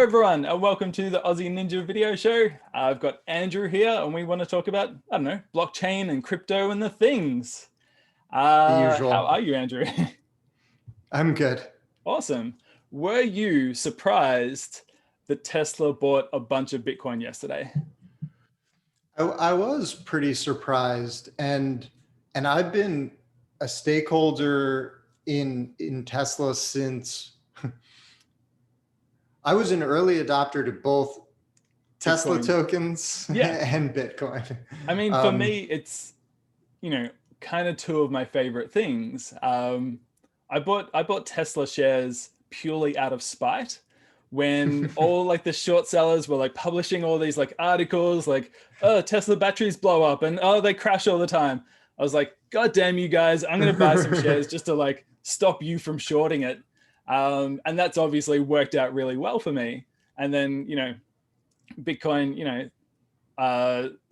everyone, and welcome to the Aussie Ninja video show. I've got Andrew here, and we want to talk about, I don't know, blockchain and crypto and the things. The How usual. are you, Andrew? I'm good. Awesome. Were you surprised that Tesla bought a bunch of Bitcoin yesterday? I was pretty surprised, and I've been a stakeholder in Tesla since I was an early adopter to both Tesla Bitcoin. tokens Yeah. and Bitcoin. I mean, for me, it's, kind of two of my favorite things. I bought Tesla shares purely out of spite when all like the short sellers were like publishing all these like articles like, oh, Tesla batteries blow up and oh, they crash all the time. I was like, God damn you guys, I'm gonna buy some shares just to like stop you from shorting it. And that's obviously worked out really well for me. And then, Bitcoin,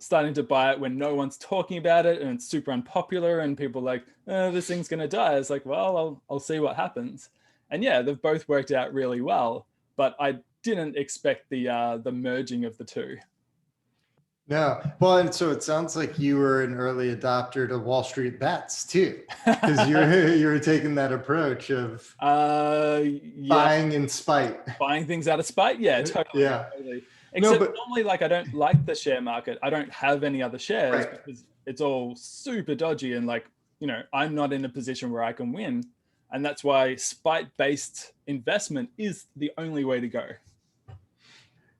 starting to buy it when no one's talking about it and it's super unpopular and people are like, oh, this thing's going to die. It's like, well, I'll see what happens. And yeah, they've both worked out really well, but I didn't expect the merging of the two. No, well, and so it sounds like you were an early adopter to Wall Street bets too, because you're taking that approach of Yeah, buying in spite. buying things out of spite. Yeah, totally, Yeah. totally. No, Except but normally, like, I don't like the share market. I don't have any other shares right. because it's all super dodgy and like, I'm not in a position where I can win. And that's why spite-based investment is the only way to go.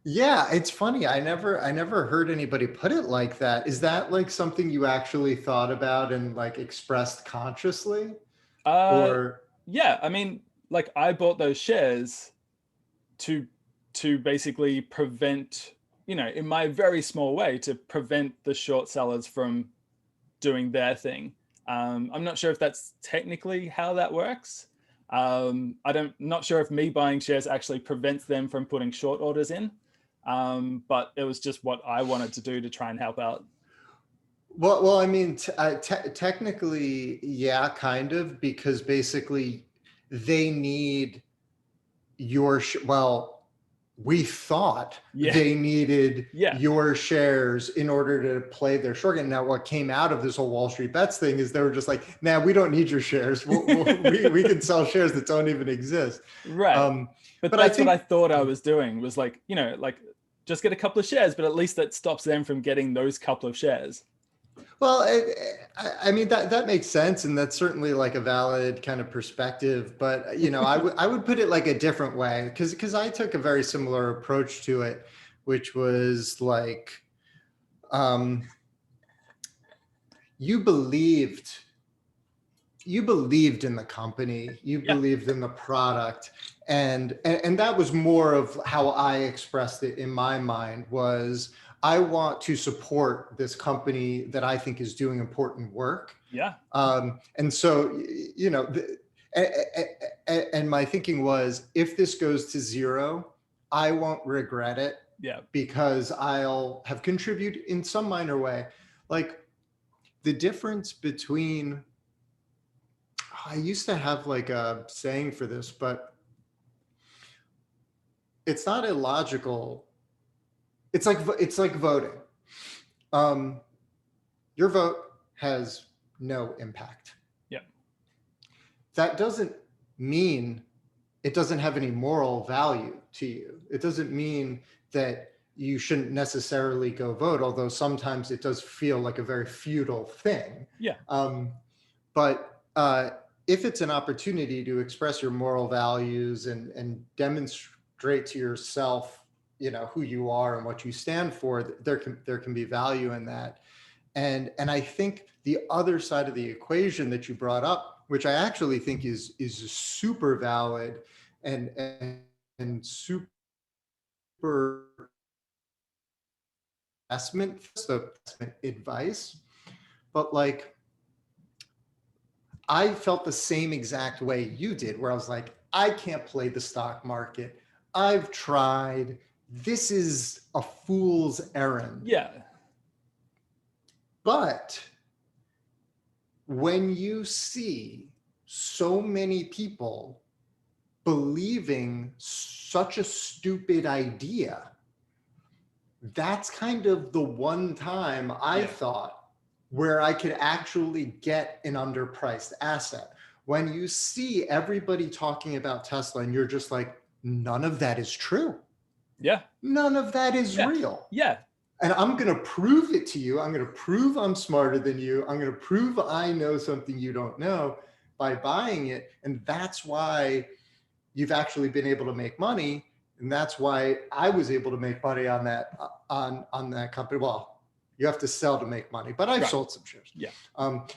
Yeah, it's funny. I never heard anybody put it like that. Is that like something you actually thought about and like expressed consciously? Uh, Or yeah, I mean, like I bought those shares to basically prevent, in my very small way, to prevent the short sellers from doing their thing. I'm not sure if that's technically how that works. Not sure if me buying shares actually prevents them from putting short orders in. But it was just what I wanted to do to try and help out. well, I mean, technically, yeah, kind of, because basically they need well, we thought Yeah, they needed yeah, your shares in order to play their short game. Now, what came out of this whole Wall Street bets thing is they were just like, nah, we don't need your shares. We can sell shares that don't even exist. right. Um, But but I that's what I think, thought I was doing was like, like just get a couple of shares, but at least that stops them from getting those couple of shares. well, I mean, that makes sense. And that's certainly like a valid kind of perspective. But, I would put it like a different way because I took a very similar approach to it, which was like, um, you believed you believed in the company, you Yeah, believed in the product, and that was more of how I expressed it in my mind. Was I want to support this company that I think is doing important work. yeah, And so, and my thinking was, if this goes to zero, I won't regret it yeah, because I'll have contributed in some minor way. Like, the difference between, I used to have like a saying for this, but it's not illogical. It's like voting. Um, your vote has no impact. yeah, That doesn't mean it doesn't have any moral value to you. It doesn't mean that you shouldn't necessarily go vote, although sometimes it does feel like a very futile thing. yeah, Um, but if it's an opportunity to express your moral values and demonstrate to yourself, who you are and what you stand for, there can be value in that. And I think the other side of the equation that you brought up, which I actually think is super valid and super investment, so investment advice, but like, I felt the same exact way you did, where I was like, I can't play the stock market. I've tried. This is a fool's errand. yeah, But when you see so many people believing such a stupid idea, that's kind of the one time I thought where I could actually get an underpriced asset. When you see everybody talking about Tesla and you're just like, none of that is true. Yeah. None of that is real. Yeah. And I'm going to prove it to you. I'm going to prove I'm smarter than you. I'm going to prove I know something you don't know by buying it. And that's why you've actually been able to make money. And that's why I was able to make money on that, on that company. Well, you have to sell to make money, but I've sold some shares. Yeah.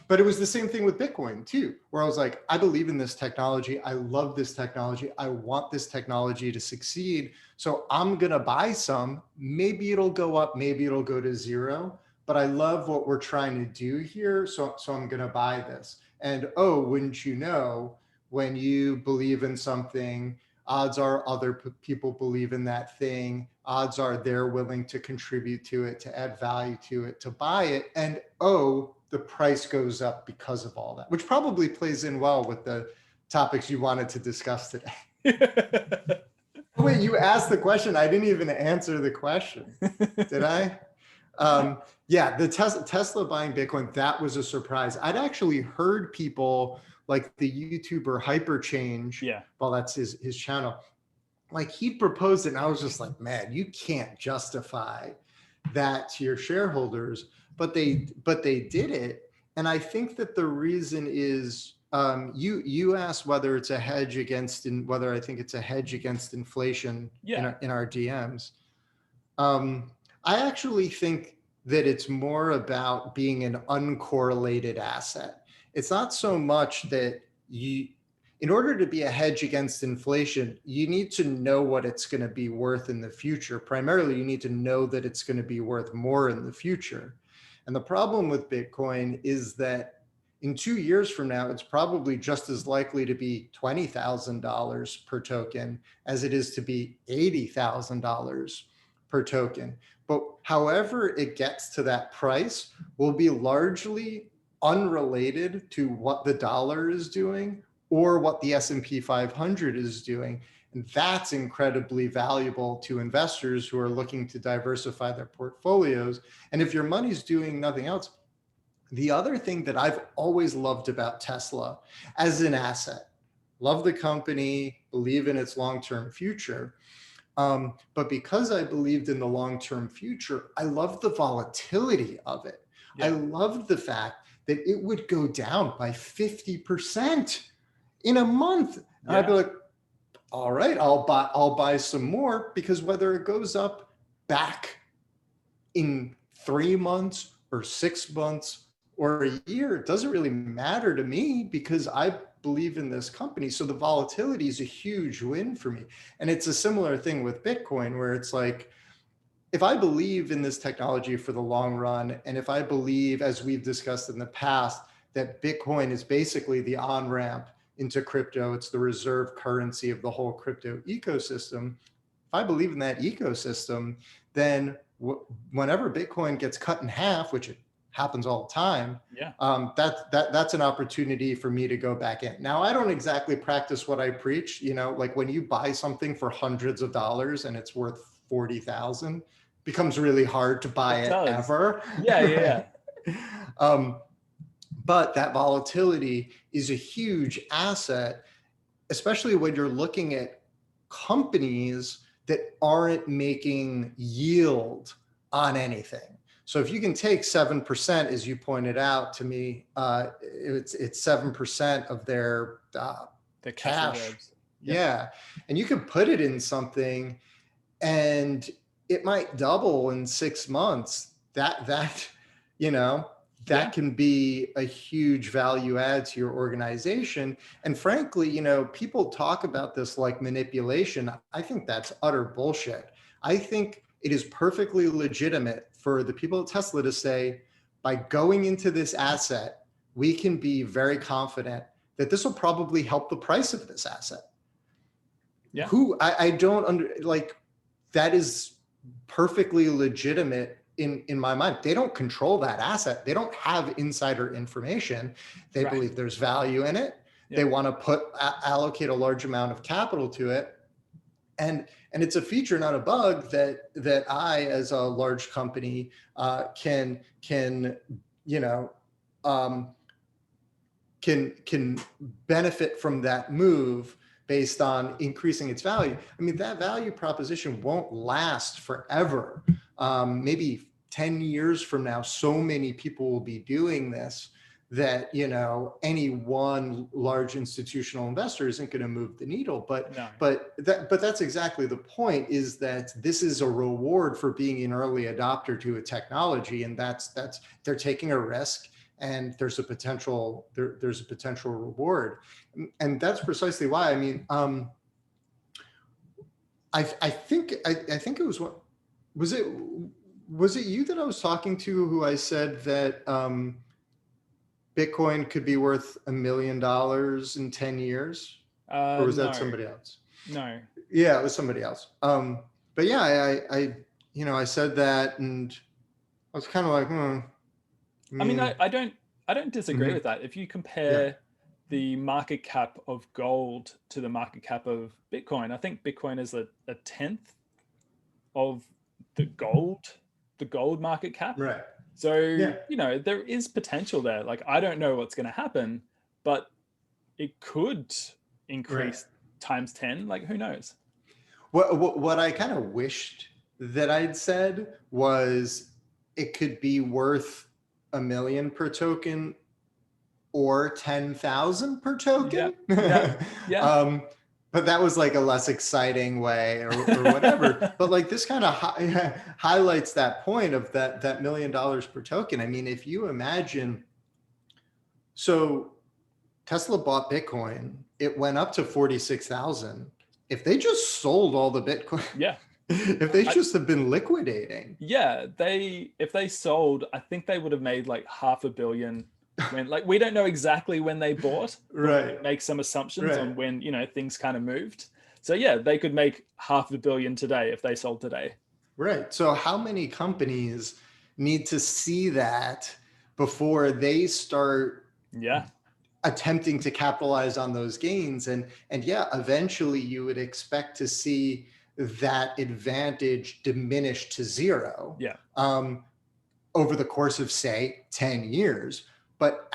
But it was the same thing with Bitcoin too, where I was like, I believe in this technology. I love this technology. I want this technology to succeed. So I'm going to buy some. Maybe it'll go up. Maybe it'll go to zero. But I love what we're trying to do here. So I'm going to buy this. And oh, wouldn't you know, when you believe in something, odds are other people believe in that thing. Odds are they're willing to contribute to it, to add value to it, to buy it. And oh, the price goes up because of all that, which probably plays in well with the topics you wanted to discuss today. Wait, you asked the question. I didn't even answer the question. Did I? Yeah, the Tesla buying Bitcoin, that was a surprise. I'd actually heard people like the YouTuber Hyperchange. Yeah. Well, that's his channel. Like he proposed it and I was just like, man, you can't justify that to your shareholders, but they did it. And I think that the reason is, you asked whether it's a hedge against, whether I think it's a hedge against inflation in our DMs. I actually think that it's more about being an uncorrelated asset. It's not so much that in order to be a hedge against inflation, you need to know what it's going to be worth in the future. Primarily, you need to know that it's going to be worth more in the future. And the problem with Bitcoin is that in 2 years from now, it's probably just as likely to be $20,000 per token as it is to be $80,000 per token. But however it gets to that price will be largely unrelated to what the dollar is doing or what the S&P 500 is doing. And that's incredibly valuable to investors who are looking to diversify their portfolios. And if your money's doing nothing else, the other thing that I've always loved about Tesla as an asset, love the company, believe in its long-term future. But because I believed in the long-term future, I loved the volatility of it. Yeah. I loved the fact that it would go down by 50% in a month. And I'd be like, all right, I'll buy some more, because whether it goes up back in 3 months or 6 months or a year, it doesn't really matter to me because I believe in this company. So the volatility is a huge win for me. And it's a similar thing with Bitcoin, where it's like, if I believe in this technology for the long run, and if I believe, as we've discussed in the past, that Bitcoin is basically the on-ramp into crypto, it's the reserve currency of the whole crypto ecosystem. If I believe in that ecosystem, then whenever Bitcoin gets cut in half, which it happens all the time, that's an opportunity for me to go back in. Now, I don't exactly practice what I preach. You know, like when you buy something for hundreds of dollars and it's worth 40,000, becomes really hard to buy it ever. Yeah. But that volatility is a huge asset, especially when you're looking at companies that aren't making yield on anything. So if you can take 7%, as you pointed out to me, it's 7% of their cash. Yeah. And you can put it in something and it might double in 6 months. That can be a huge value add to your organization. And frankly, people talk about this like manipulation. I think that's utter bullshit. I think it is perfectly legitimate for the people at Tesla to say, by going into this asset, we can be very confident that this will probably help the price of this asset. Yeah. That is perfectly legitimate in my mind. They don't control that asset. They don't have insider information. They believe there's value in it. They want to allocate a large amount of capital to it. And it's a feature, not a bug, that I, as a large company, can benefit from that move based on increasing its value. I mean, that value proposition won't last forever. Maybe 10 years from now, so many people will be doing this that any one large institutional investor isn't going to move the needle. But No. but that's exactly the point, is that this is a reward for being an early adopter to a technology, and that's they're taking a risk, and there's a potential reward. And that's precisely why, I mean, I think it was, what was it you that I was talking to who I said that Bitcoin could be worth $1 million in 10 years? Or was that somebody else? No. Yeah, it was somebody else. But yeah, I said that, and I was kind of like, I mean, I don't disagree with that. If you compare the market cap of gold to the market cap of Bitcoin, I think Bitcoin is a tenth of the gold market cap. Right. So, there is potential there. Like, I don't know what's going to happen, but it could increase times 10. Like, who knows? What I kind of wished that I'd said was it could be worth $1 million per token or 10,000 per token. Yeah. But that was like a less exciting way, or whatever. But like, this kind of highlights that point of that $1 million per token. I mean, if you imagine, so Tesla bought Bitcoin, it went up to 46,000. If they just sold all the Bitcoin, if they just have been liquidating. Yeah, if they sold, I think they would have made like $500 million. When, like, we don't know exactly when they bought, right? Make some assumptions on when things kind of moved. So yeah, they could make $500 million today if they sold today. Right. So how many companies need to see that before they start attempting to capitalize on those gains? And eventually you would expect to see that advantage diminish to zero. Over the course of, say, 10 years. But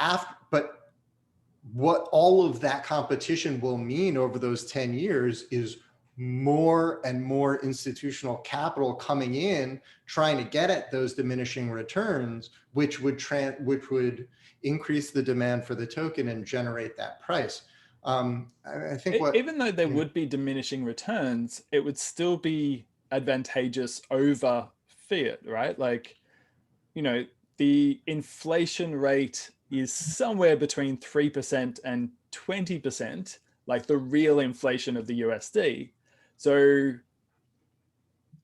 what all of that competition will mean over those 10 years is more and more institutional capital coming in, trying to get at those diminishing returns, which would increase the demand for the token and generate that price. I think even though there would be diminishing returns, it would still be advantageous over fiat, right? Like, the inflation rate is somewhere between 3% and 20%, like the real inflation of the USD. So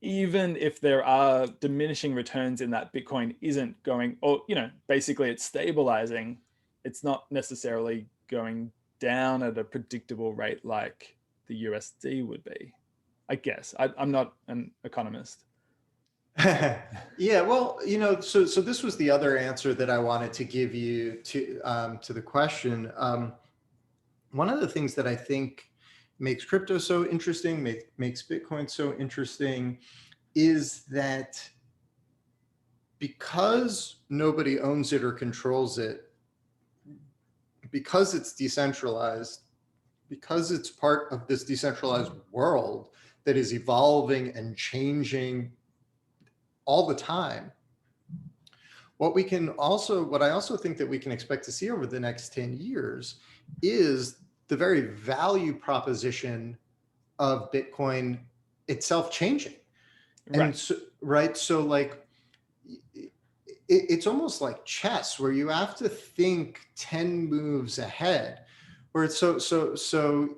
even if there are diminishing returns in that Bitcoin isn't going, or, basically it's stabilizing, it's not necessarily going down at a predictable rate like the USD would be, I guess. I'm not an economist. Yeah, well, so this was the other answer that I wanted to give you to the question. One of the things that I think makes crypto so interesting, makes Bitcoin so interesting, is that because nobody owns it or controls it, because it's decentralized, because it's part of this decentralized world that is evolving and changing all the time. What I also think that we can expect to see over the next 10 years is the very value proposition of Bitcoin itself changing. And so like, it's almost like chess, where you have to think 10 moves ahead, where it's so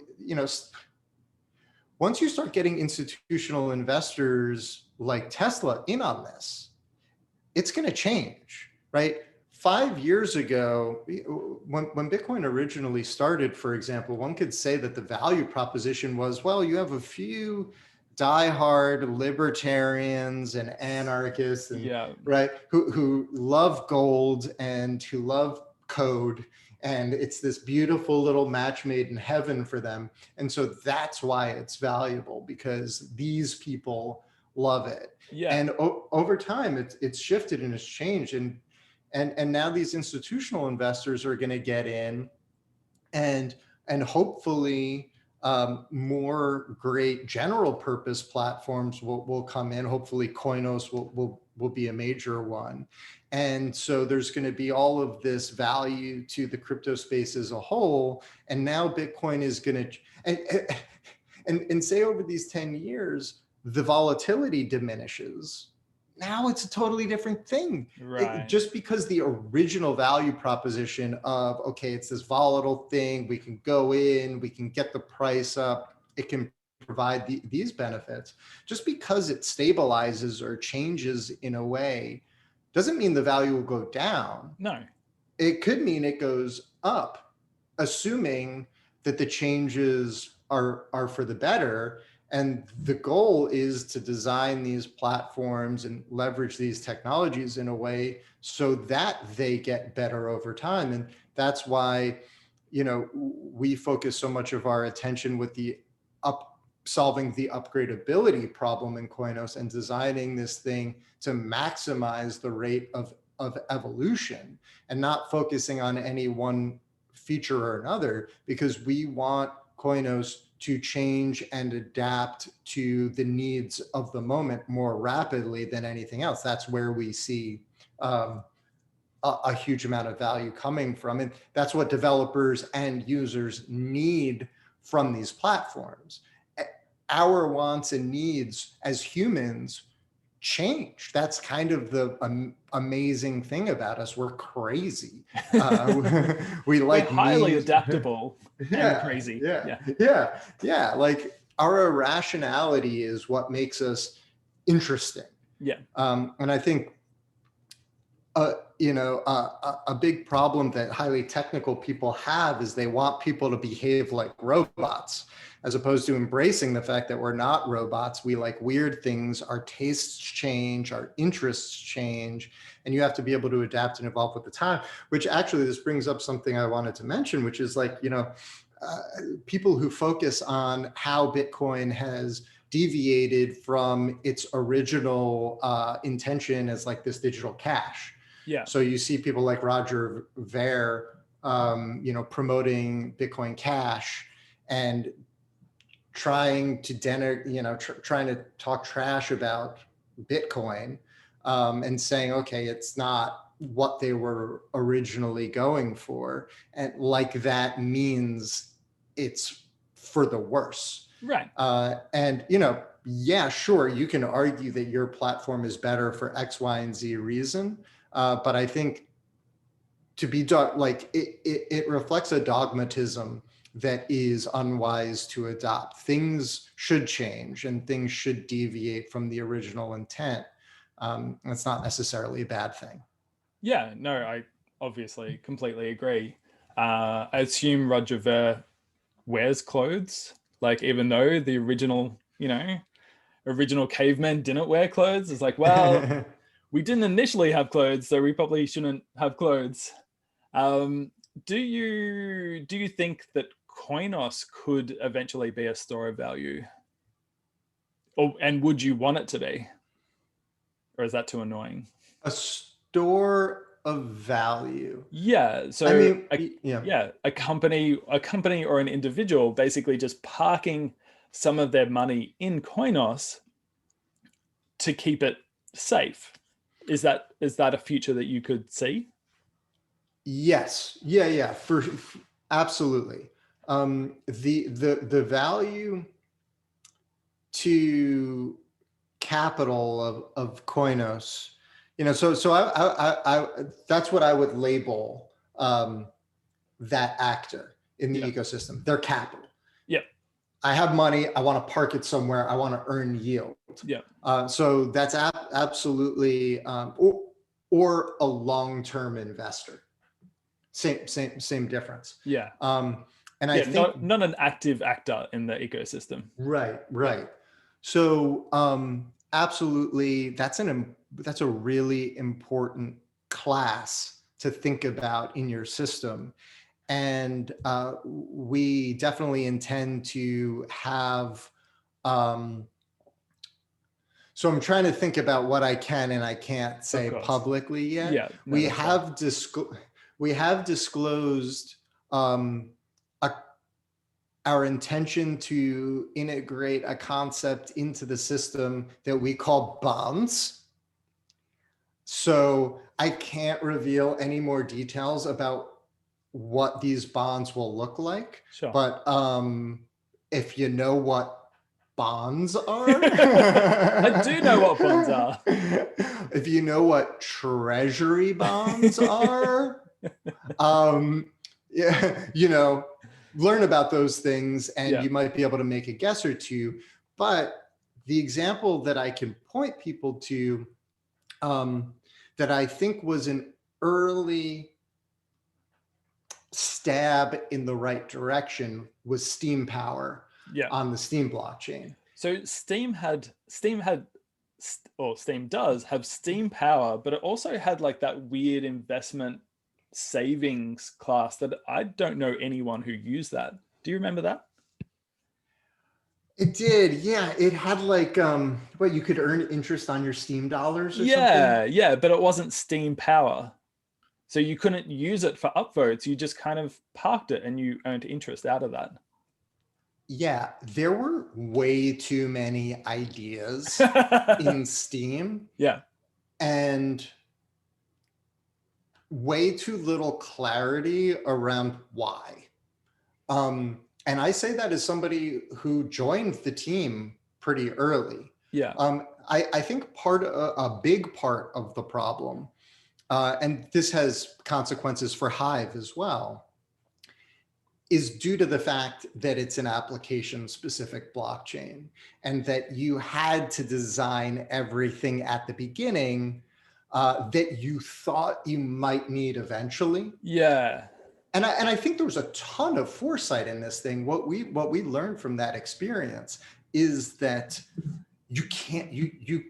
once you start getting institutional investors like Tesla in on this, it's going to change, right? 5 years ago, when Bitcoin originally started, for example, one could say that the value proposition was, well, you have a few diehard libertarians and anarchists, and, right, who love gold and who love code, and it's this beautiful little match made in heaven for them. And so that's why it's valuable, because these people love it. Yeah. And over time, it's shifted and it's changed. And now these institutional investors are going to get in, and hopefully more great general purpose platforms will come in. Hopefully Koinos will be a major one. And so there's going to be all of this value to the crypto space as a whole. And now Bitcoin is going to, and say over these 10 years, the volatility diminishes. Now it's a totally different thing. Right. Just because the original value proposition of, okay, it's this volatile thing, we can go in, we can get the price up, it can provide these benefits. Just because it stabilizes or changes in a way doesn't mean the value will go down. No. It could mean it goes up, assuming that the changes are for the better. And the goal is to design these platforms and leverage these technologies in a way so that they get better over time. And that's why, we focus so much of our attention with the solving the upgradability problem in Koinos and designing this thing to maximize the rate of evolution, and not focusing on any one feature or another, because we want Koinos to change and adapt to the needs of the moment more rapidly than anything else. That's where we see a huge amount of value coming from. And that's what developers and users need from these platforms. Our wants and needs as humans change. That's kind of the amazing thing about us. We're crazy. We like We're highly memes. adaptable and crazy. Yeah. Like our irrationality is what makes us interesting. Yeah. And I think, a big problem that highly technical people have is they want people to behave like robots, as opposed to embracing the fact that we're not robots. We like weird things. Our tastes change, our interests change, and you have to be able to adapt and evolve with the time. Which actually, this brings up something I wanted to mention, which is like, people who focus on how Bitcoin has deviated from its original intention as like this digital cash. Yeah. So you see people like Roger Ver, promoting Bitcoin Cash and trying to trying to talk trash about Bitcoin, and saying, okay, it's not what they were originally going for, and like that means it's for the worse. Right. And yeah, sure, you can argue that your platform is better for X, Y, and Z reason. But I think to be like it reflects a dogmatism that is unwise to adopt. Things should change and things should deviate from the original intent. It's not necessarily a bad thing. Yeah, no, I obviously completely agree. I assume Roger Ver wears clothes, like even though the original cavemen didn't wear clothes. It's like, well, we didn't initially have clothes, so we probably shouldn't have clothes. Do you think that Koinos could eventually be a store of value? And would you want it to be? Or is that too annoying? A store of value. Yeah. So I mean, a company or an individual basically just parking some of their money in Koinos to keep it safe. Is that a future that you could see? Yes. Yeah. For absolutely. The value to capital of Koinos, so I that's what I would label that actor in the ecosystem. Their capital. Yeah. I have money. I want to park it somewhere. I want to earn yield. Yeah. So that's absolutely, or a long-term investor. Same difference. Yeah. And I think not an active actor in the ecosystem. Right. So absolutely, that's a really important class to think about in your system. And we definitely intend to have, so I'm trying to think about what I can and I can't Of say course. publicly yet. Yeah, no, that's fine. We have disclosed um, a, our intention to integrate a concept into the system that we call bonds. So I can't reveal any more details about what these bonds will look like. Sure. But if you know what bonds are, I do know what bonds are. if you know what treasury bonds are, yeah, learn about those things and Yeah. you might be able to make a guess or two. But the example that I can point people to, that I think was an early stab in the right direction was Steam Power Yeah. on the Steam blockchain. So Steam does have Steam Power, but it also had like that weird investment savings class that I don't know anyone who used that. Do you remember that? It did, yeah. It had like what, you could earn interest on your Steam dollars or something. Yeah, yeah, but it wasn't Steam Power. So you couldn't use it for upvotes. You just kind of parked it and you earned interest out of that. Yeah, there were way too many ideas in Steam Yeah. and way too little clarity around why. And I say that as somebody who joined the team pretty early. Yeah. I think a big part of the problem, and this has consequences for Hive as well, is due to the fact that it's an application specific blockchain and that you had to design everything at the beginning that you thought you might need eventually. Yeah. And I think there was a ton of foresight in this thing. What we learned from that experience is that you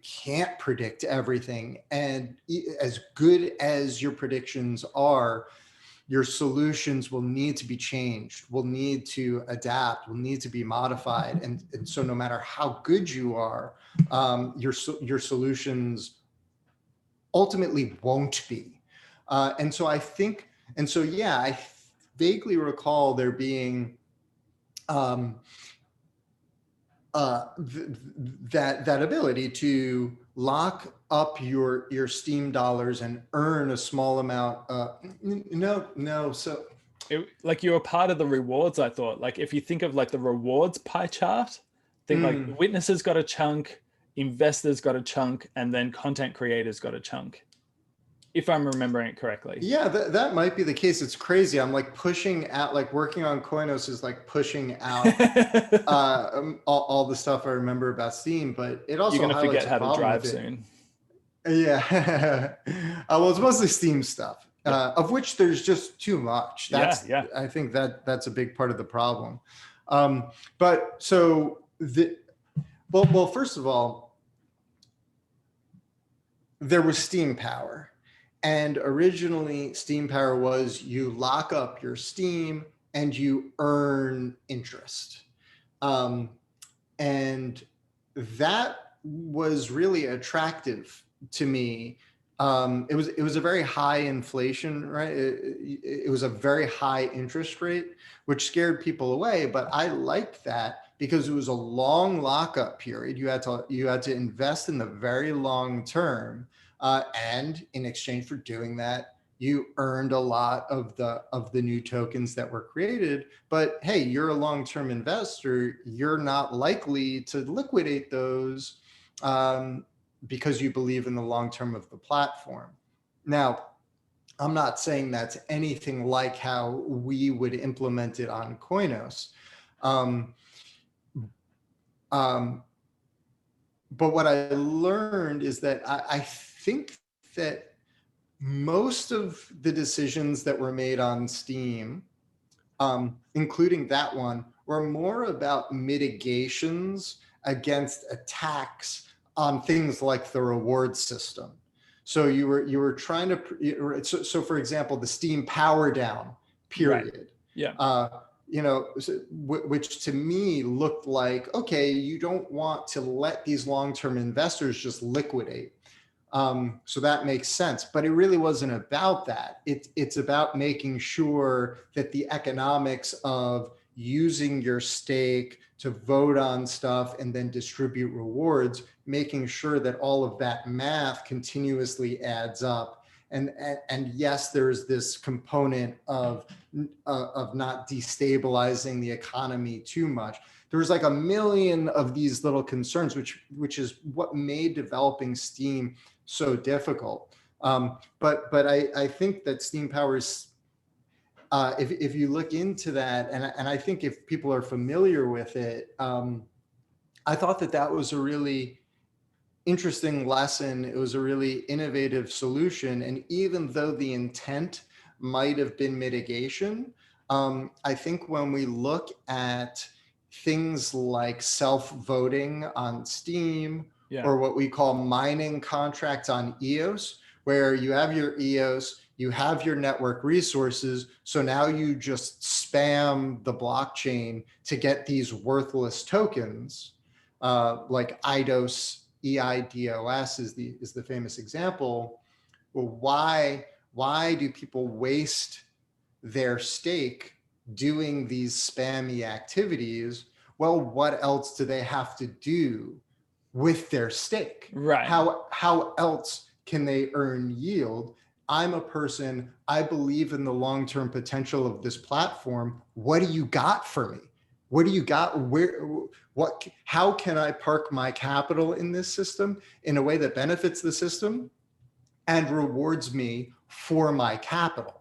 can't predict everything. And as good as your predictions are, your solutions will need to be changed, will need to adapt, will need to be modified. And so no matter how good you are, your solutions ultimately won't be. And so yeah, I vaguely recall there being that ability to lock up your Steam dollars and earn a small amount. So Like you were part of the rewards, I thought. Like if you think of like the rewards pie chart, think like witnesses got a chunk, investors got a chunk, and then content creators got a chunk, if I'm remembering it correctly. yeah, that might be the case. It's crazy. I'm like pushing out, like working on Koinos is like pushing out all the stuff I remember about Steam, but it You're also going to highlights forget a how to problem drive with it. soon. Yeah. Well, it's mostly Steam stuff, of which there's just too much. Yeah. I think that's a big part of the problem. But so well, first of all, there was Steam Power. And originally, Steam Power was you lock up your Steam and you earn interest. And that was really attractive to me. It was a very high inflation, right? It was a very high interest rate, which scared people away. But I liked that because it was a long lockup period. You had to invest in the very long term, and in exchange for doing that, you earned a lot of the new tokens that were created. But hey, you're a long-term investor. You're not likely to liquidate those because you believe in the long term of the platform. Now, I'm not saying that's anything like how we would implement it on Koinos. But what I learned is that I think that most of the decisions that were made on Steam, including that one, were more about mitigations against attacks on things like the reward system. So you were trying to, so for example, the Steam Power Down Right. period. Yeah. Which to me looked like, okay, you don't want to let these long-term investors just liquidate. So that makes sense, but it really wasn't about that. It's about making sure that the economics of using your stake to vote on stuff and then distribute rewards, making sure that all of that math continuously adds up. And yes, there's this component of not destabilizing the economy too much. There was like a million of these little concerns, which is what made developing Steem so difficult. But I think that Steem powers, if you look into that, and I think if people are familiar with it, I thought that was a really interesting lesson. It was a really innovative solution. And even though the intent might have been mitigation, I think when we look at things like self-voting on Steem, Yeah. or what we call mining contracts on EOS, where you have your EOS, you have your network resources, so now you just spam the blockchain to get these worthless tokens, like IDOS, EIDOS is the famous example. Well, why do people waste their stake doing these spammy activities? Well, what else do they have to do with their stake? Right. How else can they earn yield? I'm a person, I believe in the long-term potential of this platform. What do you got for me? What do you got? How can I park my capital in this system in a way that benefits the system and rewards me for my capital?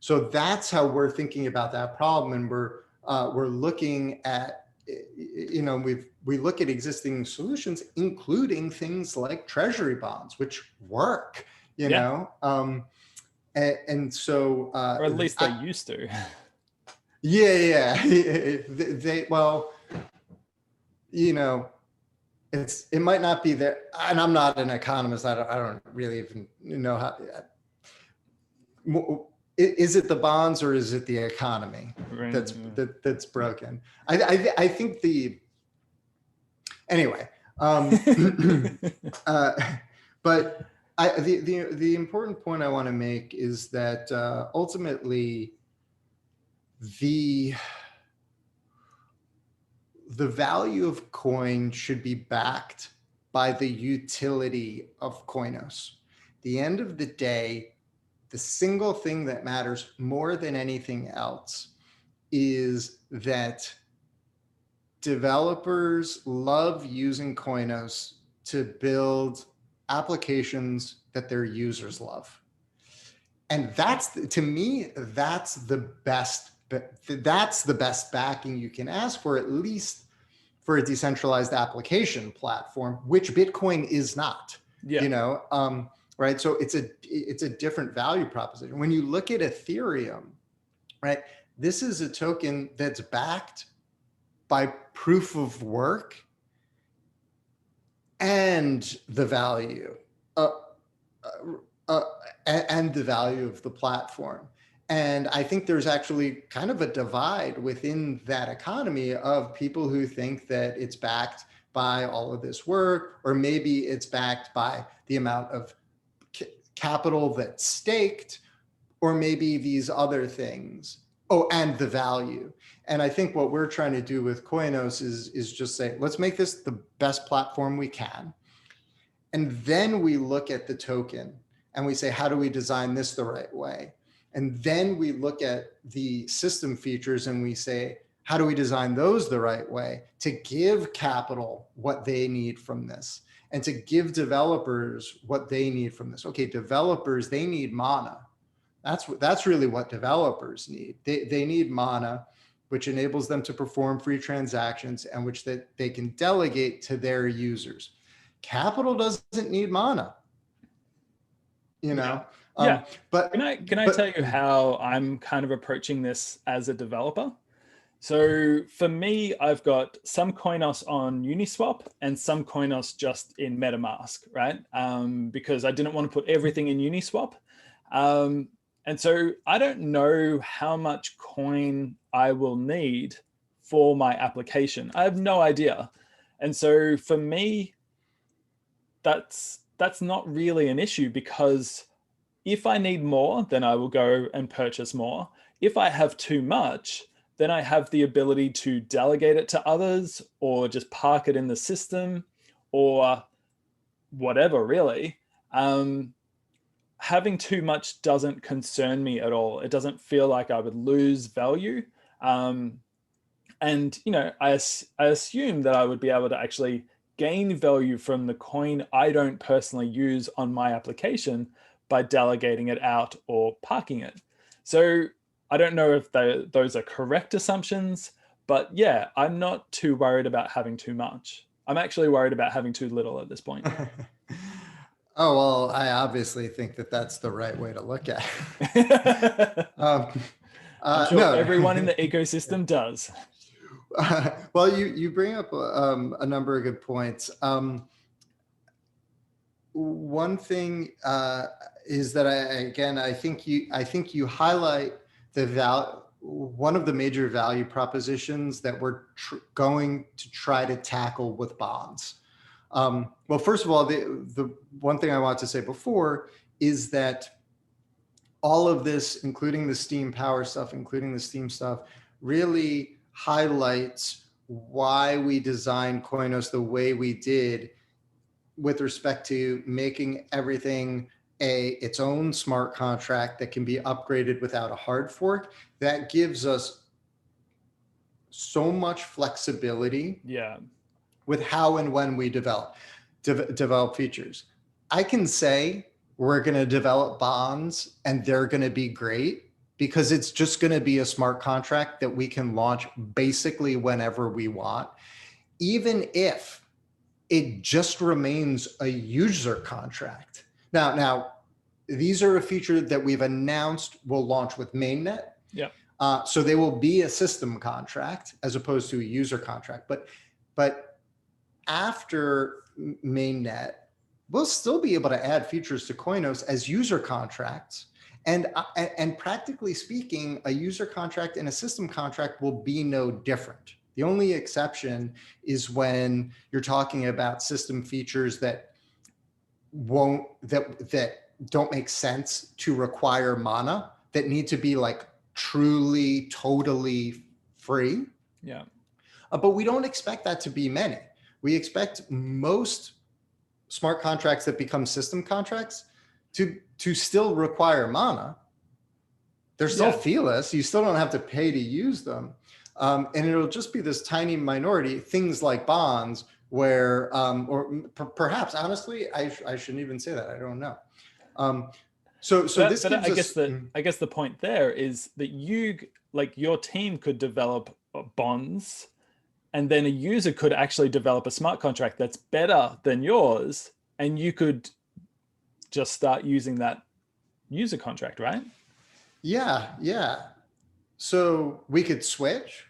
So that's how we're thinking about that problem. And we're looking at, we look at existing solutions, including things like treasury bonds, which work, Yeah. and so, Or at least they used to. yeah. Well, it might not be there. And I'm not an economist. I don't really even know how. Is it the bonds or is it the economy that's broken? I think anyway. But the important point I want to make is that ultimately the value of coin should be backed by the utility of Koinos. At the end of the day, the single thing that matters more than anything else is that developers love using Koinos to build applications that their users love. And to me, that's the best backing you can ask for, at least for a decentralized application platform, which Bitcoin is not. Yeah. Right? So it's a different value proposition. When you look at Ethereum, right, this is a token that's backed by proof of work and the value and the value of the platform. And I think there's actually kind of a divide within that economy of people who think that it's backed by all of this work, or maybe it's backed by the amount of capital that's staked, or maybe these other things. Oh, and the value. And I think what we're trying to do with Koinos is just say, let's make this the best platform we can. And then we look at the token and we say, how do we design this the right way? And then we look at the system features and we say, how do we design those the right way to give capital what they need from this, and to give developers what they need from this? Okay, developers, they need mana. That's really what developers need. They need mana, which enables them to perform free transactions and which they can delegate to their users. Capital doesn't need mana, Yeah. But can I tell you how I'm kind of approaching this as a developer? So for me, I've got some Koinos on Uniswap and some Koinos just in MetaMask, right? Because I didn't want to put everything in Uniswap. And so I don't know how much coin I will need for my application. I have no idea. And so for me, that's not really an issue, because if I need more, then I will go and purchase more. If I have too much, then I have the ability to delegate it to others, or just park it in the system, or whatever, really. Um, Having too much doesn't concern me at all. It doesn't feel like I would lose value. Um, and, I assume that I would be able to actually gain value from the coin I don't personally use on my application by delegating it out or parking it. So I don't know if those are correct assumptions, but yeah, I'm not too worried about having too much. I'm actually worried about having too little at this point. Oh, well, I obviously think that that's the right way to look at it. I'm sure No. everyone in the ecosystem does. Well, you bring up a number of good points. One thing is that I think you highlight one of the major value propositions that we're going to try to tackle with bonds. Well, first of all, the one thing I wanted to say before is that all of this, including the Steam Power stuff, including the Steam stuff, really highlights why we designed Koinos the way we did with respect to making everything its own smart contract that can be upgraded without a hard fork. That gives us so much flexibility Yeah. with how and when we develop features. I can say we're going to develop bonds and they're going to be great because it's just going to be a smart contract that we can launch basically whenever we want, even if it just remains a user contract. Now, these are a feature that we've announced will launch with mainnet. Yeah. So they will be a system contract as opposed to a user contract. But after mainnet, we'll still be able to add features to Koinos as user contracts. And practically speaking, a user contract and a system contract will be no different. The only exception is when you're talking about system features that don't make sense to require mana, that need to be like truly, totally free. Yeah. But we don't expect that to be many. We expect most smart contracts that become system contracts to still require mana. They're still feeless. You still don't have to pay to use them. And it'll just be this tiny minority, things like bonds, where, perhaps, honestly, I shouldn't even say that. I don't know. So this gives us. I guess the point there is that your team could develop bonds, and then a user could actually develop a smart contract that's better than yours, and you could just start using that user contract, right? Yeah. So we could switch.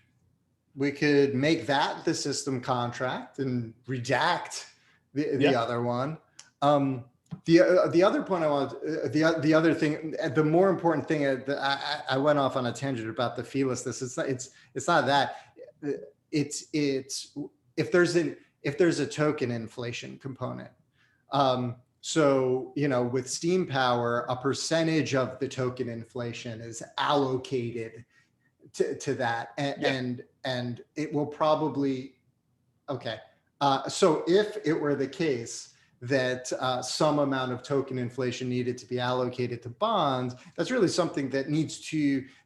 We could make that the system contract and redact the other one. The other point I want, the other thing, the more important thing, I went off on a tangent about the feelessness. It's not that. It's if there's a token inflation component. So, with Steam Power, a percentage of the token inflation is allocated to that, and it will probably, okay. So if it were the case that some amount of token inflation needed to be allocated to bonds, that's really something that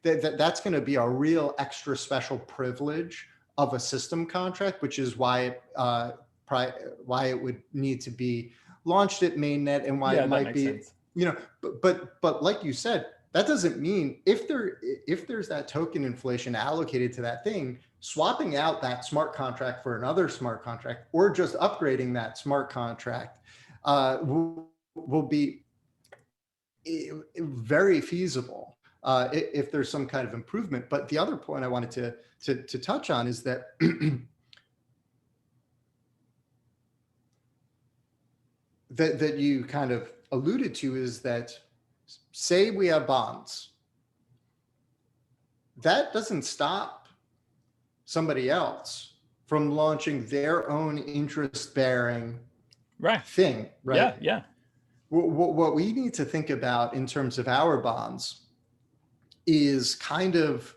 that's going to be a real extra special privilege of a system contract, which is why it would need to be launched at mainnet, and why it might be sense. But like you said, that doesn't mean if there's that token inflation allocated to that thing, swapping out that smart contract for another smart contract, or just upgrading that smart contract will be very feasible if there's some kind of improvement. But the other point I wanted to touch on is that that you kind of alluded to is that say we have bonds. That doesn't stop somebody else from launching their own interest-bearing Right. thing, right? Yeah. Yeah. What we need to think about in terms of our bonds is kind of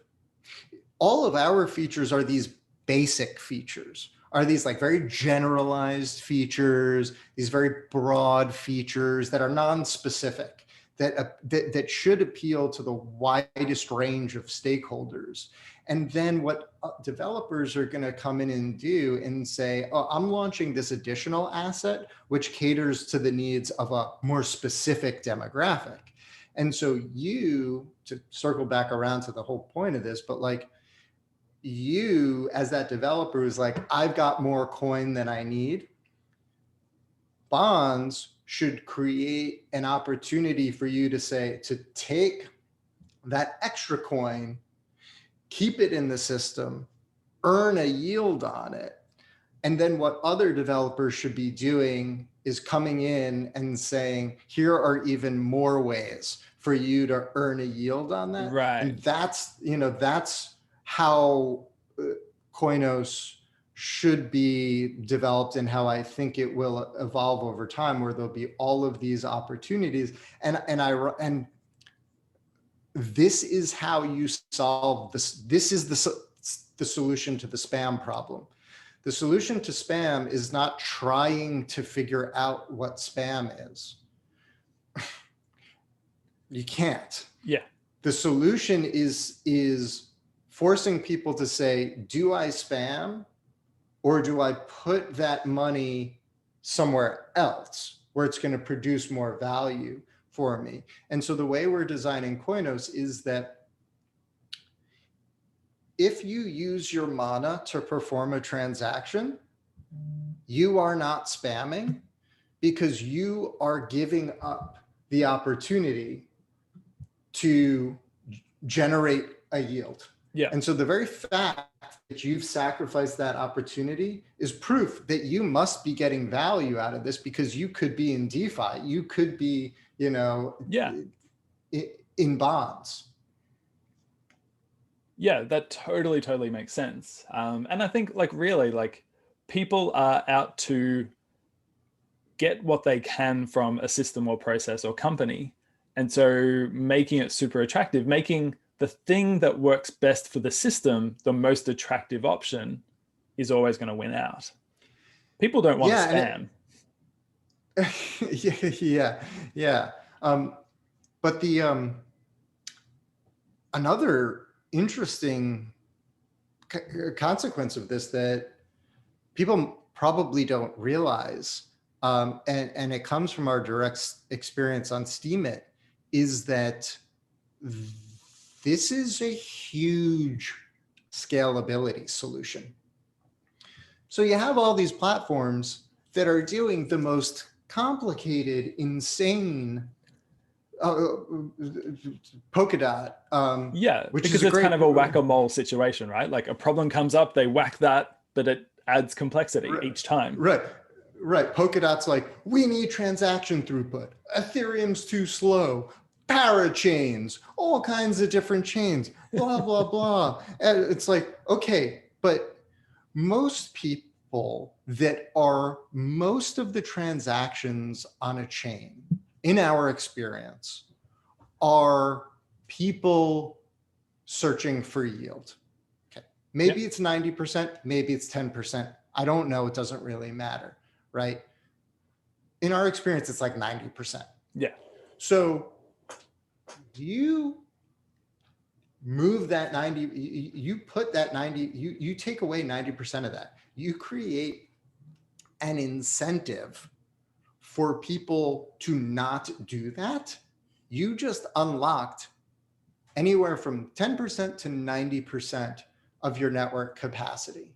all of our features are these basic features, are these like very generalized features, these very broad features that are non-specific, that should appeal to the widest range of stakeholders. And then what developers are going to come in and do and say, oh, I'm launching this additional asset, which caters to the needs of a more specific demographic. And so you, to circle back around to the whole point of this, but like you as that developer is like, I've got more coin than I need. Bonds should create an opportunity for you to say, to take that extra coin, keep it in the system, earn a yield on it. And then what other developers should be doing is coming in and saying, here are even more ways for you to earn a yield on that. Right. And that's, that's how Koinos should be developed, and how I think it will evolve over time, where there'll be all of these opportunities. And this is how you solve this. This is the solution to the spam problem. The solution to spam is not trying to figure out what spam is. You can't. Yeah. The solution is forcing people to say, do I spam, or do I put that money somewhere else where it's going to produce more value for me? And so the way we're designing Koinos is that if you use your mana to perform a transaction, you are not spamming, because you are giving up the opportunity to generate a yield. Yeah. And so the very fact that you've sacrificed that opportunity is proof that you must be getting value out of this, because you could be in DeFi, you could be, Yeah. in bonds. Yeah, that totally makes sense. And I think like really like people are out to get what they can from a system or process or company. And so making it super attractive, making the thing that works best for the system the most attractive option, is always going to win out. People don't want to spam. Yeah. But the another interesting consequence of this that people probably don't realize, and it comes from our direct experience on Steemit, is that this is a huge scalability solution. So you have all these platforms that are doing the most complicated, insane Polkadot. Yeah, which because is it's kind of a whack-a-mole situation, right? Like a problem comes up, they whack that, but it adds complexity each time. Right. Polkadot's like, we need transaction throughput. Ethereum's too slow. Parachains, all kinds of different chains, blah, blah, blah. And it's like, okay, but most people that are most of the transactions on a chain, in our experience, are people searching for yield. Okay, maybe it's 90%, maybe it's 10%. I don't know, it doesn't really matter, right? In our experience, it's like 90%. Yeah. So you move that 90, you put that 90, you take away 90% of that. You create an incentive for people to not do that. You just unlocked anywhere from 10% to 90% of your network capacity.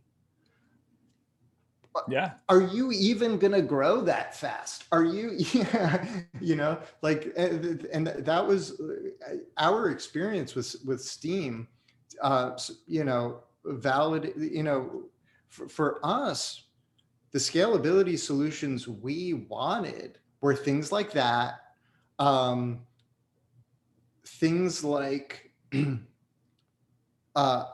Yeah. Are you even going to grow that fast? Are you, like, and that was our experience with Steem, valid, for us, the scalability solutions we wanted were things like that, things like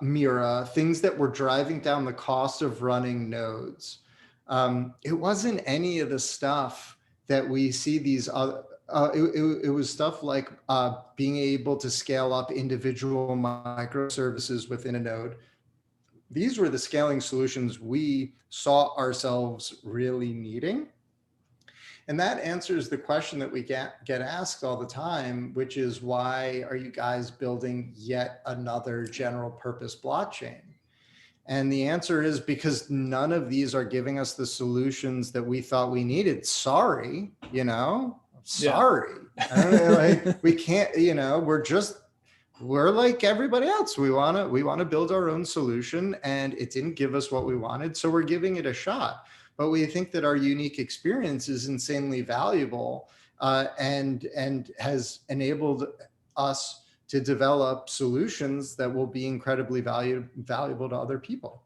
Mira, things that were driving down the cost of running nodes. It wasn't any of the stuff that we see these other, it was stuff like being able to scale up individual microservices within a node. These were the scaling solutions we saw ourselves really needing. And that answers the question that we get asked all the time, which is, why are you guys building yet another general purpose blockchain? And the answer is because none of these are giving us the solutions that we thought we needed. Sorry, sorry. Yeah. I don't know, like, we can't, we're like everybody else. We want to build our own solution, and it didn't give us what we wanted, so we're giving it a shot. But we think that our unique experience is insanely valuable, and has enabled us to develop solutions that will be incredibly valuable to other people.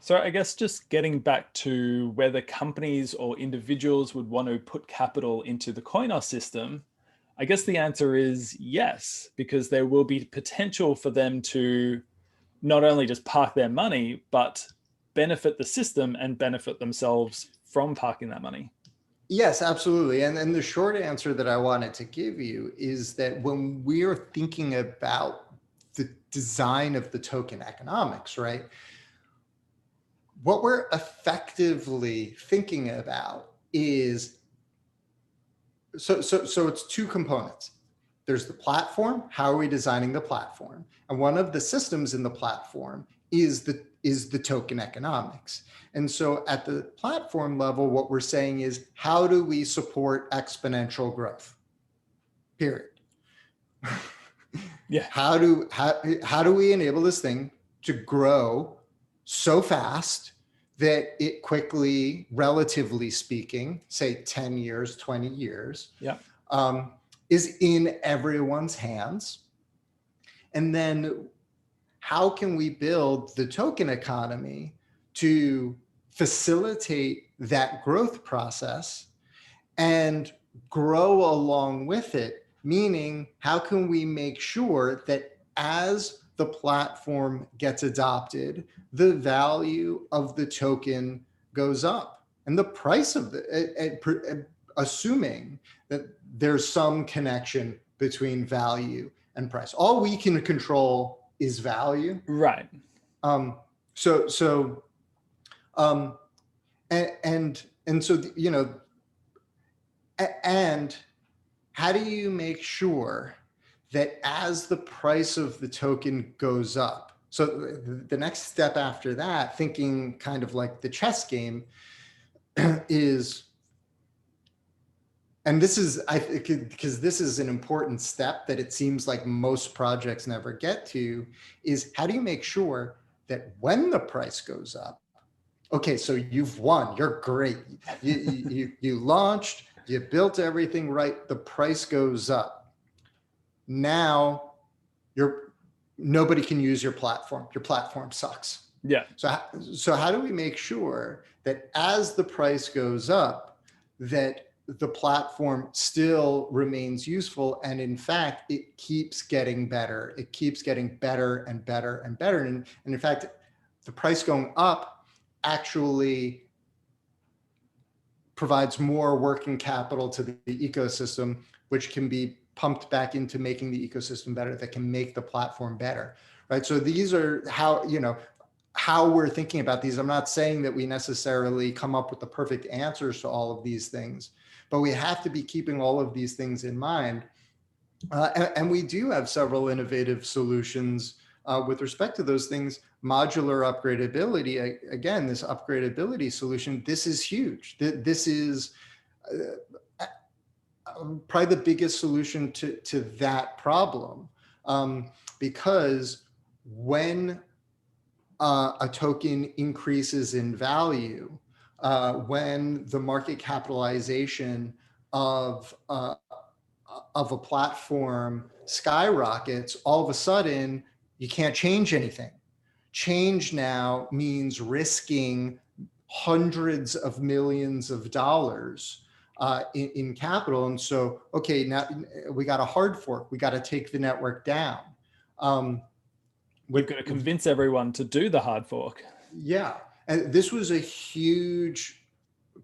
So I guess just getting back to whether companies or individuals would want to put capital into the Koinos system, I guess the answer is yes, because there will be potential for them to not only just park their money, but benefit the system and benefit themselves from parking that money. Yes, absolutely. And the short answer that I wanted to give you is that when we're thinking about the design of the token economics, right, what we're effectively thinking about is, so it's two components. There's the platform. How are we designing the platform? And one of the systems in the platform is the token economics. And so at the platform level, what we're saying is, how do we support exponential growth? Period. Yeah. How do we enable this thing to grow so fast that it quickly, relatively speaking, say 10 years, 20 years, Yeah. is in everyone's hands? And then how can we build the token economy to facilitate that growth process and grow along with it? Meaning, how can we make sure that as the platform gets adopted, the value of the token goes up and the price of assuming that there's some connection between value and price. All we can control is value. Right. And so, and how do you make sure that as the price of the token goes up? So the next step after that, thinking kind of like the chess game, is, and this is, I think, because this is an important step that it seems like most projects never get to, is how do you make sure that when the price goes up, okay, so you've won, you're great, you launched, you built everything right, the price goes up. Now nobody can use your platform sucks. Yeah. So how do we make sure that as the price goes up, that the platform still remains useful, and in fact, it keeps getting better. It keeps getting better and better and better. And in fact, the price going up actually provides more working capital to the ecosystem, which can be pumped back into making the ecosystem better, that can make the platform better, right? So these are how we're thinking about these. I'm not saying that we necessarily come up with the perfect answers to all of these things, but we have to be keeping all of these things in mind. And we do have several innovative solutions with respect to those things. Modular upgradability, again, this upgradability solution, this is huge. This is probably the biggest solution to that problem, because when a token increases in value, when the market capitalization of a platform skyrockets, all of a sudden you can't change anything. Change now means risking hundreds of millions of dollars in capital. And so, okay, now we got a hard fork. We got to take the network down. You've got to convince everyone to do the hard fork. Yeah. And this was a huge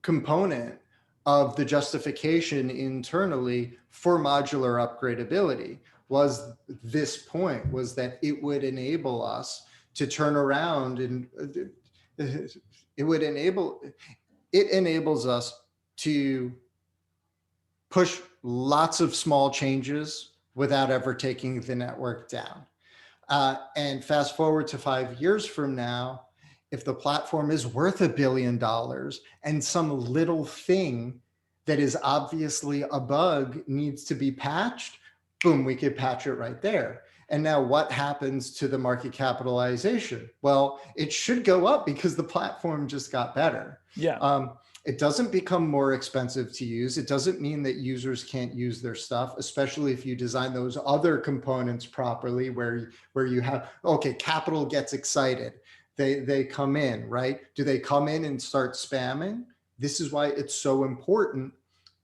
component of the justification internally for modular upgradability, was this point, was that it would enable us to turn around, and it enables us to push lots of small changes without ever taking the network down. And fast forward to 5 years from now, if the platform is worth $1 billion and some little thing that is obviously a bug needs to be patched, boom, we could patch it right there. And now what happens to the market capitalization? Well, it should go up because the platform just got better. Yeah. It doesn't become more expensive to use. It doesn't mean that users can't use their stuff, especially if you design those other components properly, where you have, okay, capital gets excited. They come in, right? Do they come in and start spamming? This is why it's so important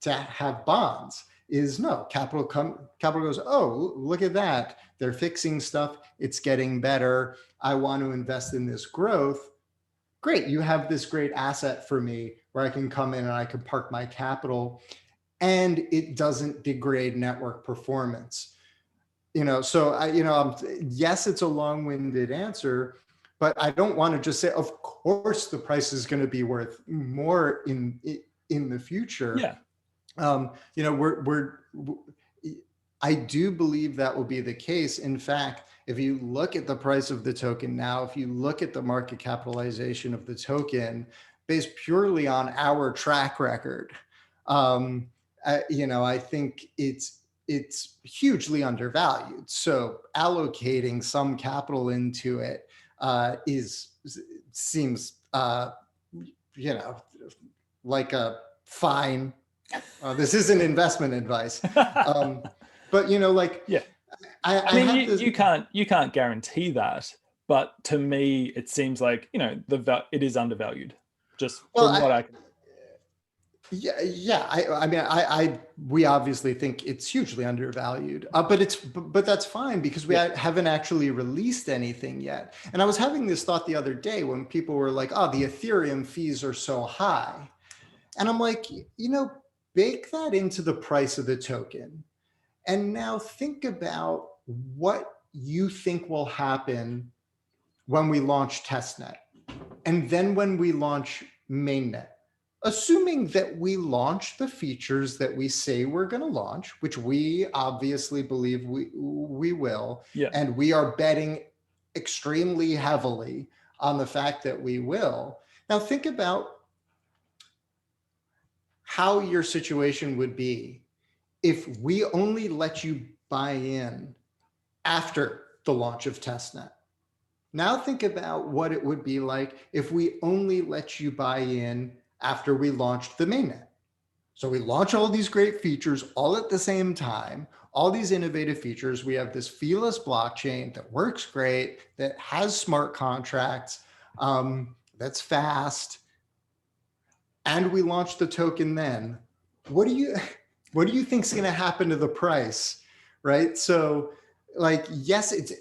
to have bonds. Is no, capital goes, oh, look at that. They're fixing stuff. It's getting better. I want to invest in this growth. Great, you have this great asset for me where I can come in and I can park my capital, and it doesn't degrade network performance. So yes, it's a long-winded answer, but I don't want to just say, of course, the price is going to be worth more in the future. Yeah. I do believe that will be the case. In fact, if you look at the price of the token now, if you look at the market capitalization of the token based purely on our track record, I think it's hugely undervalued. So allocating some capital into it seems like a fine. This isn't investment advice, but yeah. I mean, you can't guarantee that, but to me, it seems like it is undervalued. Just from what I can. Yeah. We obviously think it's hugely undervalued, but that's fine because we haven't actually released anything yet. And I was having this thought the other day when people were like, "Oh, the Ethereum fees are so high," and I'm like, bake that into the price of the token. And now think about what you think will happen when we launch testnet, and then when we launch mainnet. Assuming that we launch the features that we say we're going to launch, which we obviously believe we will, and we are betting extremely heavily on the fact that we will. Now think about how your situation would be if we only let you buy in after the launch of testnet. Now think about what it would be like if we only let you buy in after we launched the mainnet. So we launch all these great features all at the same time, all these innovative features. We have this feeless blockchain that works great, that has smart contracts, that's fast, and we launch the token then. What do you think is going to happen to the price, right? So yes, it's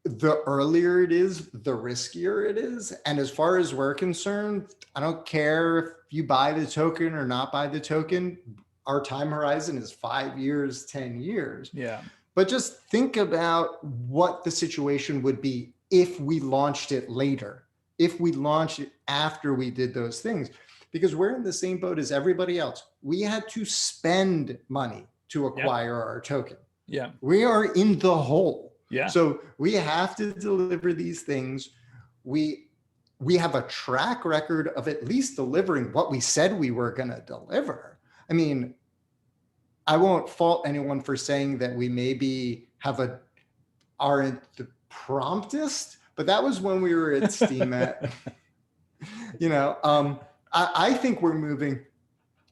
the earlier it is, the riskier it is. And as far as we're concerned, I don't care if you buy the token or not buy the token. Our time horizon is 5 years, 10 years. Yeah. But just think about what the situation would be if we launched it later, if we launched it after we did those things, because we're in the same boat as everybody else. We had to spend money to acquire our token. Yeah. We are in the hole. Yeah. So we have to deliver these things. We have a track record of at least delivering what we said we were going to deliver. I mean, I won't fault anyone for saying that we maybe aren't the promptest, but that was when we were at Steemit. I think we're moving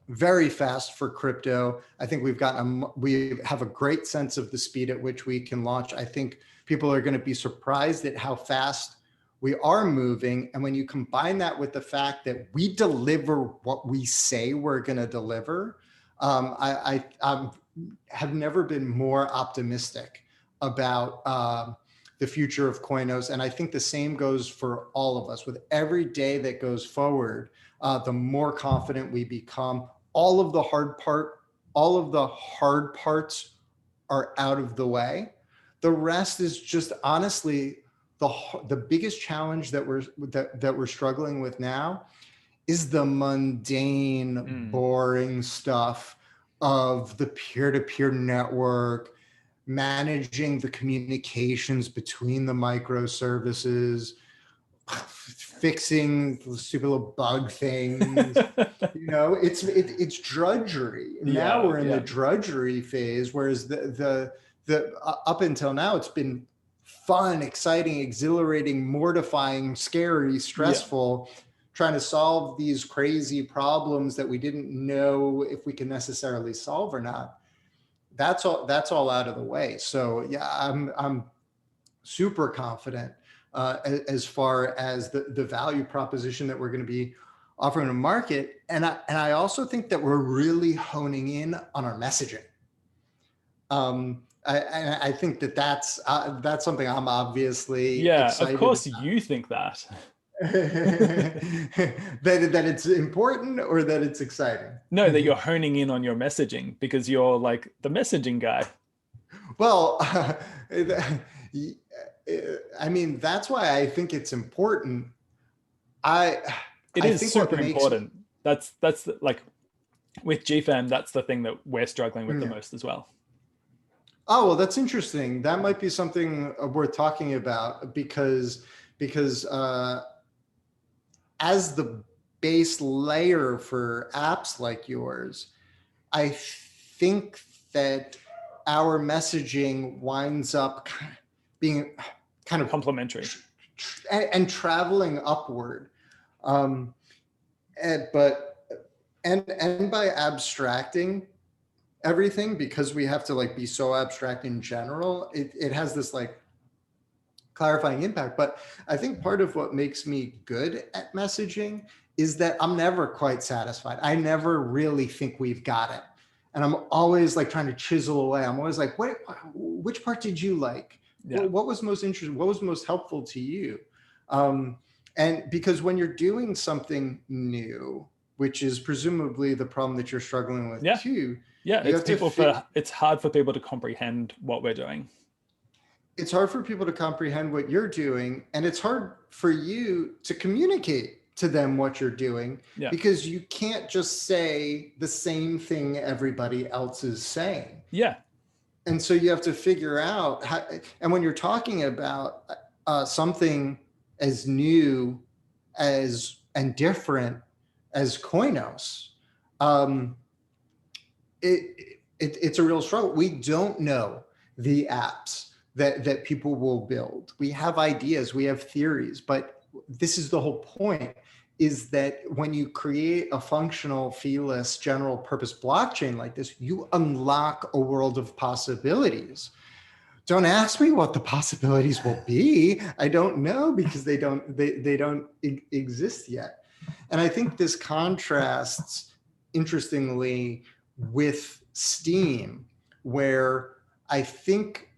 very fast for crypto. I think we have a great sense of the speed at which we can launch. I think people are going to be surprised at how fast we are moving. And when you combine that with the fact that we deliver what we say we're going to deliver, I have never been more optimistic about the future of Koinos, and I think the same goes for all of us. With every day that goes forward, the more confident we become. All of the hard parts are out of the way. The rest is just honestly the biggest challenge that we're struggling with now is the mundane, boring stuff of the peer-to-peer network, managing the communications between the microservices, fixing the stupid little bug things. It's drudgery. Now we're in the drudgery phase, whereas the up until now it's been fun, exciting, exhilarating, mortifying, scary, stressful, trying to solve these crazy problems that we didn't know if we can necessarily solve or not. That's all out of the way. So yeah, I'm super confident as far as the value proposition that we're going to be offering to market. And I also think that we're really honing in on our messaging. I think that's something I'm obviously excited of course about. you think that. that it's important or that it's exciting? No, that you're honing in on your messaging because you're like the messaging guy. Well, I mean, that's why I think it's important. It is super important. That's like with GFAM, that's the thing that we're struggling with the most as well. Oh, well, that's interesting. That might be something worth talking about because as the base layer for apps like yours, I think that our messaging winds up being kind of complementary and traveling upward. And by abstracting everything, because we have to like be so abstract in general, it has this like clarifying impact. But I think part of what makes me good at messaging is that I'm never quite satisfied. I never really think we've got it. And I'm always like trying to chisel away. I'm always like, which part did you like? Yeah. What was most interesting? What was most helpful to you? And because when you're doing something new, which is presumably the problem that you're struggling with too. Yeah, it's hard for people to comprehend what we're doing. It's hard for people to comprehend what you're doing, and it's hard for you to communicate to them what you're doing because you can't just say the same thing everybody else is saying. Yeah. And so you have to figure out how, and when you're talking about something as new and different as Koinos, it's a real struggle. We don't know the apps that people will build. We have ideas, we have theories, but this is the whole point, is that when you create a functional, feeless, general purpose blockchain like this, you unlock a world of possibilities. Don't ask me what the possibilities will be. I don't know, because they don't exist yet. And I think this contrasts, interestingly, with Steam, where I think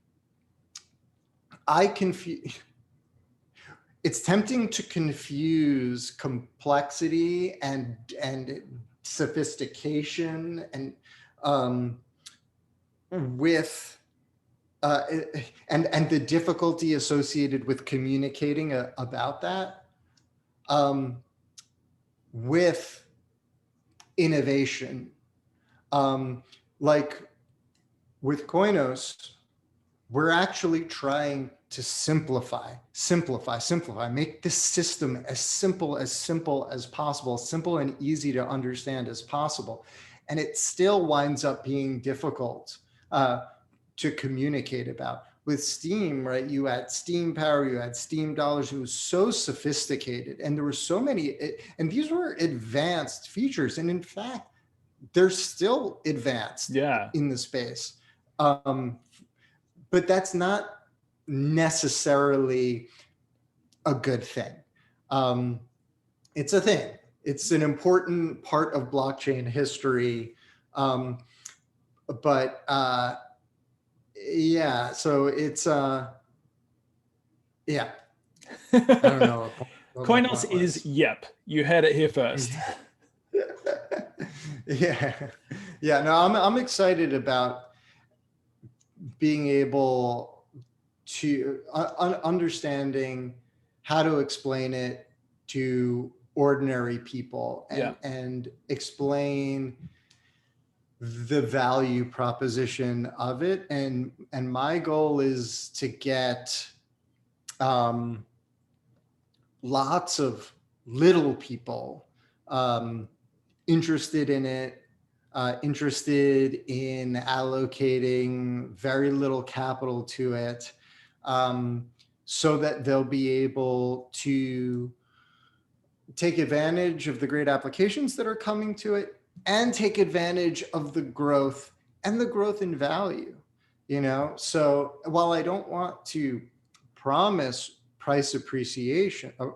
it's tempting to confuse complexity and sophistication and with and the difficulty associated with communicating about that with innovation. Like with Koinos, we're actually trying to simplify, make this system as simple as possible, simple and easy to understand as possible. And it still winds up being difficult to communicate about. With Steam, right, you had Steam Power, you had Steam Dollars, it was so sophisticated, and there were so many, and these were advanced features, and in fact, they're still advanced in the space. But that's not necessarily a good thing. It's a thing. It's an important part of blockchain history. Um, but yeah, so it's yeah, I don't know what my Koinos point is was. yep. You heard it here first. Yeah, yeah. No, I'm excited about being able to understanding how to explain it to ordinary people, Yeah. and explain the value proposition of it. And my goal is to get um, lots of little people um, interested in it, interested in allocating very little capital to it, um, so that they'll be able to take advantage of the great applications that are coming to it, and take advantage of the growth and the growth in value. So while I don't want to promise price appreciation, I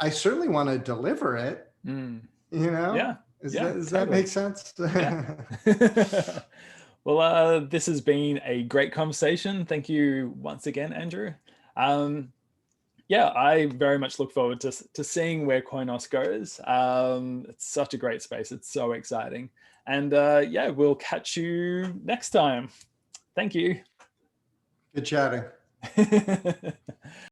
certainly want to deliver it. Mm. you know Yeah. Yeah, does that totally. make sense? Yeah. Well, this has been a great conversation. Thank you once again, Andrew. Um, yeah, I very much look forward to seeing where Koinos goes. It's such a great space. It's so exciting. And yeah, we'll catch you next time. Thank you. Good chatting.